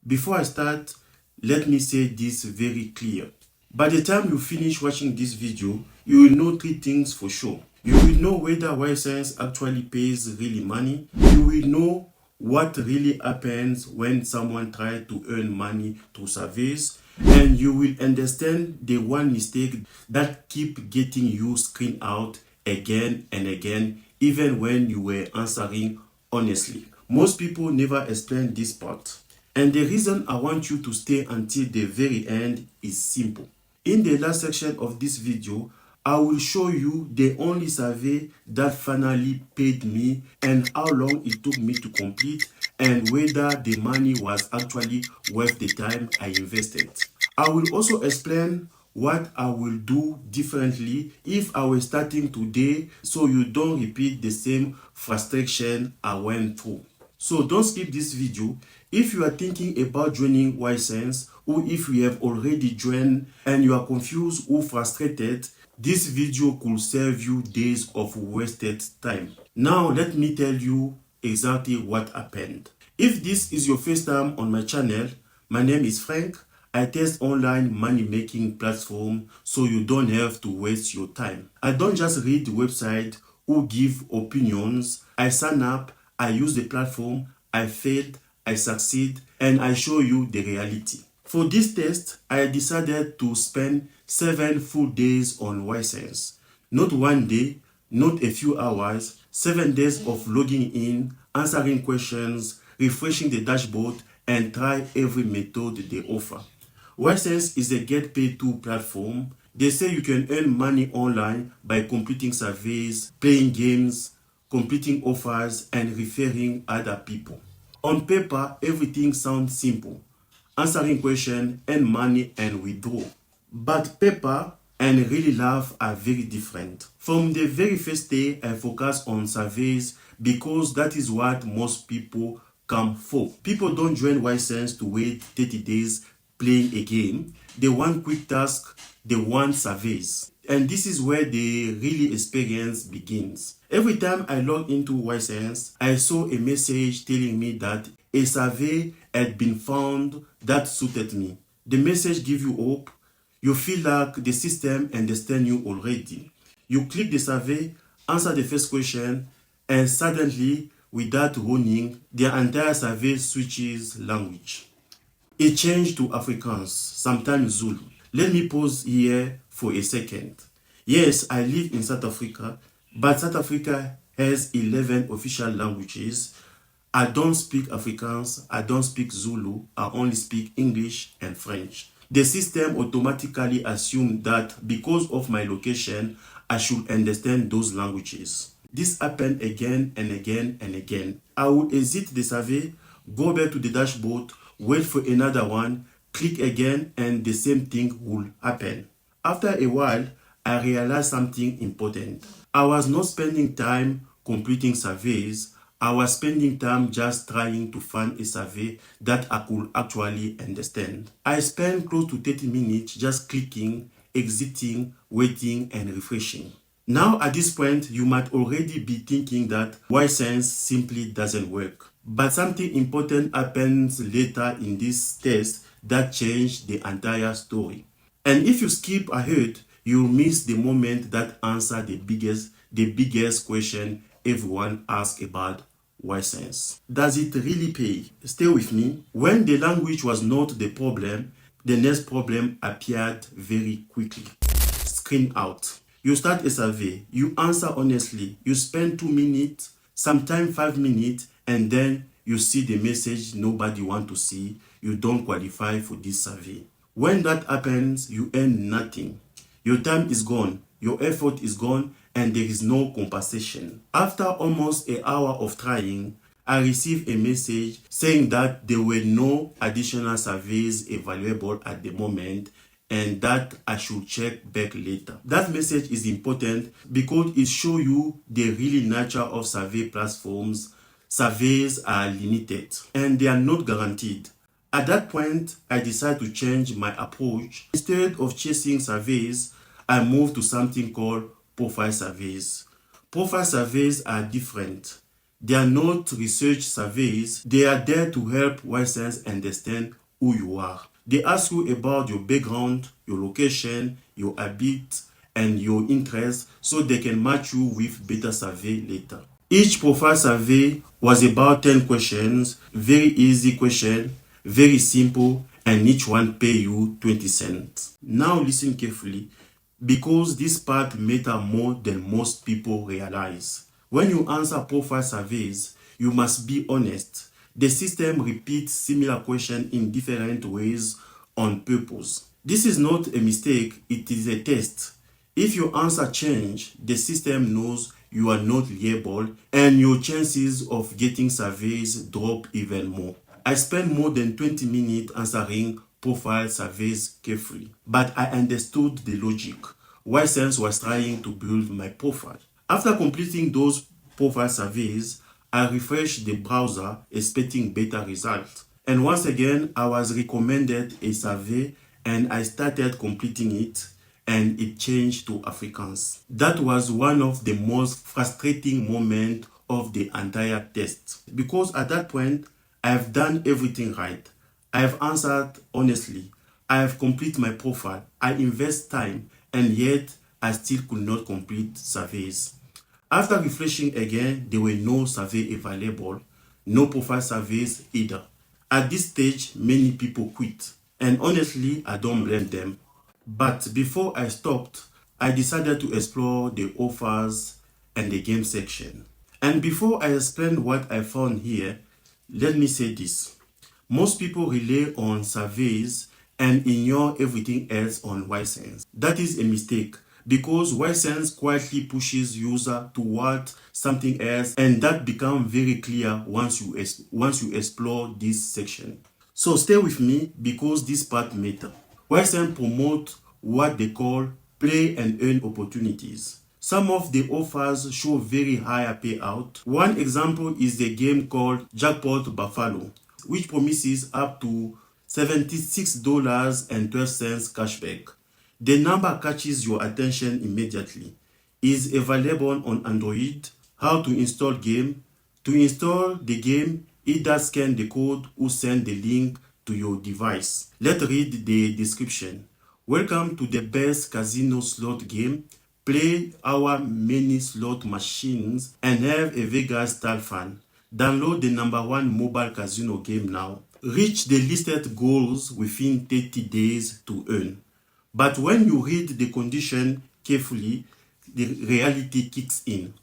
Before I start, let me say this very clear. By the time you finish watching this video, you will know three things for sure. You will know whether ySense actually pays really money. You will know what really happens when someone tries to earn money through surveys. And you will understand the one mistake that keep getting you screened out again and again, even when you were answering honestly. Most people never explain this part. And the reason I want you to stay until the very end is simple. In the last section of this video, I will show you the only survey that finally paid me and how long it took me to complete and whether the money was actually worth the time I invested. I will also explain what I will do differently if I were starting today so you don't repeat the same frustration I went through. So don't skip this video. If you are thinking about joining ySense or if you have already joined and you are confused or frustrated, this video could save you days of wasted time. Now let me tell you exactly what happened. If this is your first time on my channel, my name is Frank. I test online money-making platform so you don't have to waste your time. I don't just read the website or give opinions. I sign up, I use the platform, I failed, I succeed, and I show you the reality. For this test, I decided to spend 7 full days on ySense. Not one day, not a few hours, 7 days of logging in, answering questions, refreshing the dashboard, and try every method they offer. ySense is a get-paid-to platform. They say you can earn money online by completing surveys, playing games, completing offers, and referring other people. On paper, everything sounds simple. Answering questions, earn money, and withdraw. But paper and real life are very different. From the very first day, I focus on surveys because that is what most people come for. People don't join ySense to wait 30 days playing a game. They want quick tasks, they want surveys. And this is where the real experience begins. Every time I log into ySense, I saw a message telling me that a survey had been found that suited me. The message gives you hope. You feel like the system understands you already. You click the survey, answer the first question, and suddenly, without warning, the entire survey switches language. It changed to Afrikaans, sometimes Zulu. Let me pause here for a second. Yes, I live in South Africa, but South Africa has 11 official languages. I don't speak Afrikaans, I don't speak Zulu, I only speak English and French. The system automatically assumed that because of my location, I should understand those languages. This happened again and again and again. I would exit the survey, go back to the dashboard, wait for another one, click again, and the same thing will happen. After a while, I realized something important. I was not spending time completing surveys. I was spending time just trying to find a survey that I could actually understand. I spent close to 30 minutes just clicking, exiting, waiting, and refreshing. Now at this point, you might already be thinking that ySense simply doesn't work. But something important happens later in this test that changed the entire story. And if you skip ahead, you'll miss the moment that answers the biggest question everyone asks about ySense. Does it really pay? Stay with me. When the language was not the problem, the next problem appeared very quickly. Screen out. You start a survey, you answer honestly, you spend 2 minutes, sometimes 5 minutes, and then you see the message nobody wants to see. You don't qualify for this survey. When that happens, you earn nothing. Your time is gone, your effort is gone, and there is no compensation. After almost an hour of trying, I received a message saying that there were no additional surveys available at the moment and that I should check back later. That message is important because it shows you the real nature of survey platforms. Surveys are limited and they are not guaranteed. At that point, I decided to change my approach. Instead of chasing surveys, I moved to something called profile surveys. Profile surveys are different. They are not research surveys. They are there to help ySense understand who you are. They ask you about your background, your location, your habits, and your interests so they can match you with better survey later. Each profile survey was about 10 questions, very easy question, very simple, and each one pay you 20 cents. Now listen carefully because this part matter more than most people realize. When you answer profile surveys, you must be honest. The system repeats similar questions in different ways on purpose. This is not a mistake, it is a test. If your answer change, the system knows you are not liable and your chances of getting surveys drop even more. I spent more than 20 minutes answering profile surveys carefully, but I understood the logic. ySense was trying to build my profile. After completing those profile surveys, I refreshed the browser expecting better results. And once again, I was recommended a survey and I started completing it and it changed to Afrikaans. That was one of the most frustrating moments of the entire test because at that point, I have done everything right. I have answered honestly. I have completed my profile. I invest time and yet I still could not complete surveys. After refreshing again, there were no survey available, no profile surveys either. At this stage, many people quit. And honestly, I don't blame them. But before I stopped, I decided to explore the offers and the game section. And before I explain what I found here, let me say this. Most people rely on surveys and ignore everything else on ySense. That is a mistake because ySense quietly pushes user toward something else and that becomes very clear once you explore this section. So stay with me because this part matters. ySense promote what they call play and earn opportunities. Some of the offers show very high payout. One example is the game called Jackpot Buffalo, which promises up to $76.12 cashback. The number catches your attention immediately. Is available on Android. How to install game? To install the game, either scan the code or send the link to your device. Let's read the description. Welcome to the best casino slot game. Play our many slot machines and have a Vegas-style fun. Download the #1 mobile casino game now. Reach the listed goals within 30 days to earn. But when you read the condition carefully, the reality kicks in.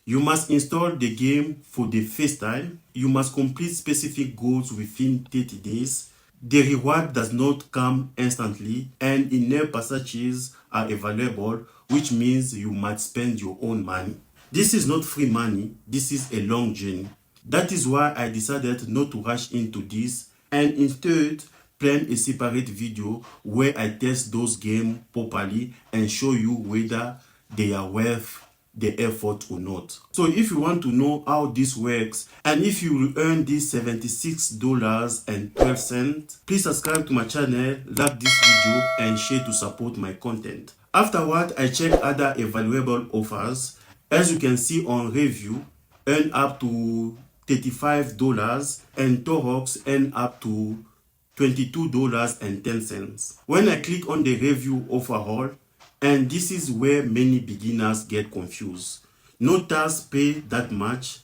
You must install the game for the first time. You must complete specific goals within 30 days. The reward does not come instantly and in-app purchases are available, which means you must spend your own money. This is not free money, this is a long journey. That is why I decided not to rush into this and instead plan a separate video where I test those games properly and show you whether they are worth the effort or not. So if you want to know how this works and if you will earn this $76.12, please subscribe to my channel, like this video and share to support my content. Afterward, I check other available offers. As you can see on review, earn up to $35 and Torox earn up to $22.10. When I click on the review overall, and this is where many beginners get confused. No tasks pay that much.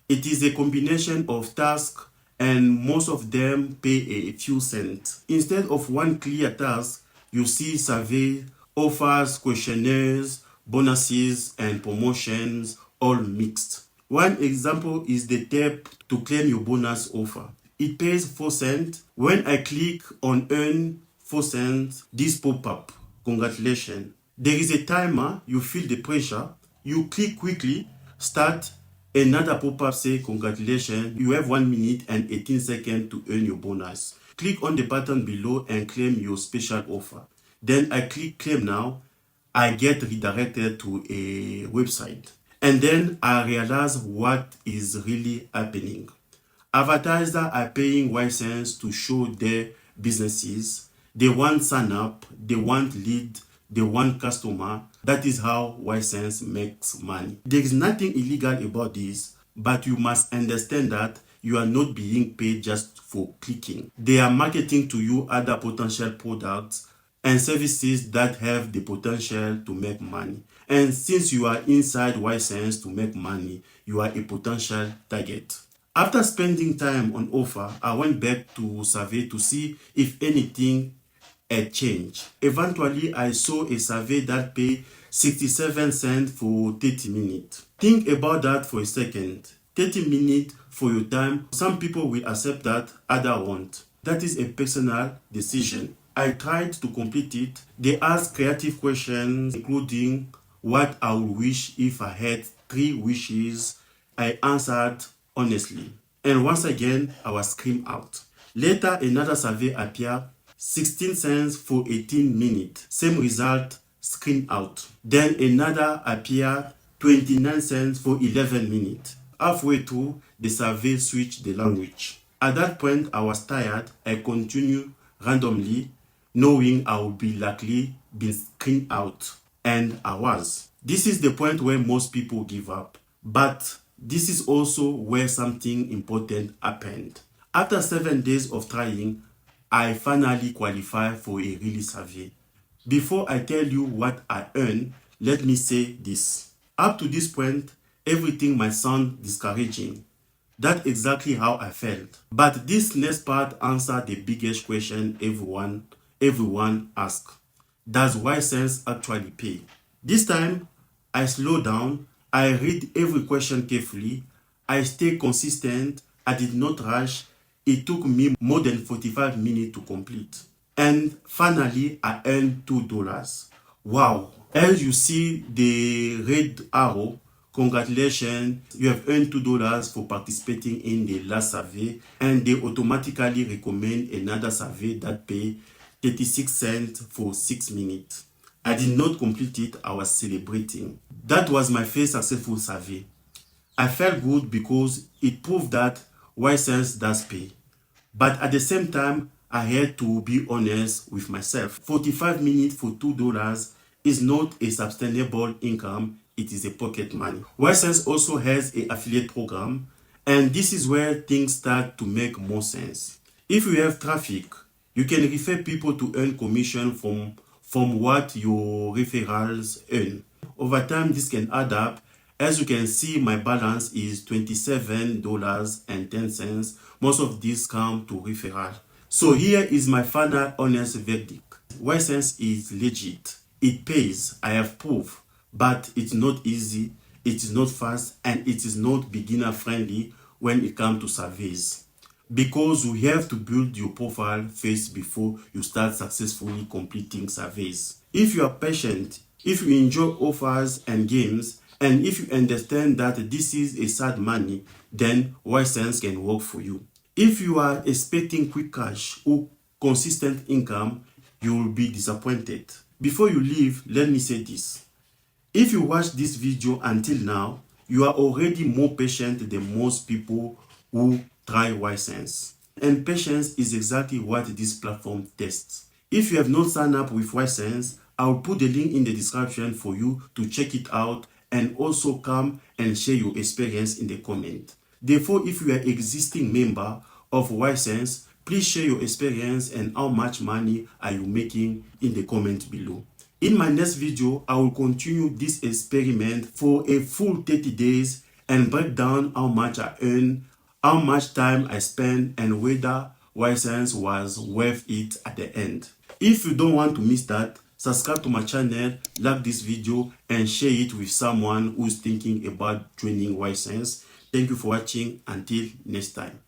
It is a combination of tasks and most of them pay a few cents. Instead of one clear task, you see survey, offers, questionnaires, bonuses, and promotions all mixed. One example is the tab to claim your bonus offer. It pays 4 cents. When I click on earn 4 cents, this pop up. Congratulations. There is a timer, you feel the pressure, you click quickly, start, another pop-up say congratulations, you have 1 minute and 18 seconds to earn your bonus. Click on the button below and claim your special offer. Then I click claim now, I get redirected to a website. And then I realize what is really happening. Advertisers are paying ySense to show their businesses. They want sign up, they want lead, they want customer. That is how ySense makes money. There is nothing illegal about this, but you must understand that you are not being paid just for clicking. They are marketing to you other potential products and services that have the potential to make money. And since you are inside ySense to make money, you are a potential target. After spending time on offer, I went back to survey to see if anything had changed. Eventually, I saw a survey that paid 67 cents for 30 minutes. Think about that for a second. 30 minutes for your time. Some people will accept that, others won't. That is a personal decision. I tried to complete it. They asked creative questions, including what I would wish if I had 3 wishes. I answered honestly. And once again, I was screamed out. Later, another survey appeared, 16 cents for 18 minutes. Same result, screen out. Then another appeared, 29 cents for 11 minutes. Halfway through, the survey switched the language. At that point, I was tired. I continued randomly, knowing I would be likely be screened out. And I was. This is the point where most people give up. But this is also where something important happened. After 7 days of trying, I finally qualified for a release survey. Before I tell you what I earned, let me say this. Up to this point, everything might sound discouraging. That's exactly how I felt. But this next part answered the biggest question everyone asks. Does ySense actually pay? This time, I slowed down. I read every question carefully. I stayed consistent. I did not rush. It took me more than 45 minutes to complete. And finally, I earned $2. Wow. As you see the red arrow, congratulations, you have earned $2 for participating in the last survey, and they automatically recommend another survey that pay 36 cents for 6 minutes. I did not complete it, I was celebrating. That was my first successful survey. I felt good because it proved that ySense does pay. But at the same time, I had to be honest with myself. 45 minutes for $2 is not a sustainable income, it is a pocket money. ySense also has an affiliate program, and this is where things start to make more sense. If you have traffic, you can refer people to earn commission from what your referrals earn. Over time, this can add up. As you can see, my balance is $27.10. Most of this come to referral. So here is my final honest verdict. ySense is legit. It pays, I have proof, but it's not easy, it is not fast, and it is not beginner friendly when it comes to surveys. Because you have to build your profile first before you start successfully completing surveys. If you are patient, if you enjoy offers and games, and if you understand that this is a sad money, then ySense can work for you. If you are expecting quick cash or consistent income, you will be disappointed. Before you leave, let me say this. If you watch this video until now, you are already more patient than most people who try ySense. And patience is exactly what this platform tests. If you have not signed up with ySense, I will put the link in the description for you to check it out and also come and share your experience in the comment. Therefore, if you are an existing member of ySense, please share your experience and how much money are you making in the comment below. In my next video, I will continue this experiment for a full 30 days and break down how much I earn, how much time I spent, and whether ySense was worth it at the end. If you don't want to miss that, subscribe to my channel, like this video, and share it with someone who's thinking about joining ySense. Thank you for watching. Until next time.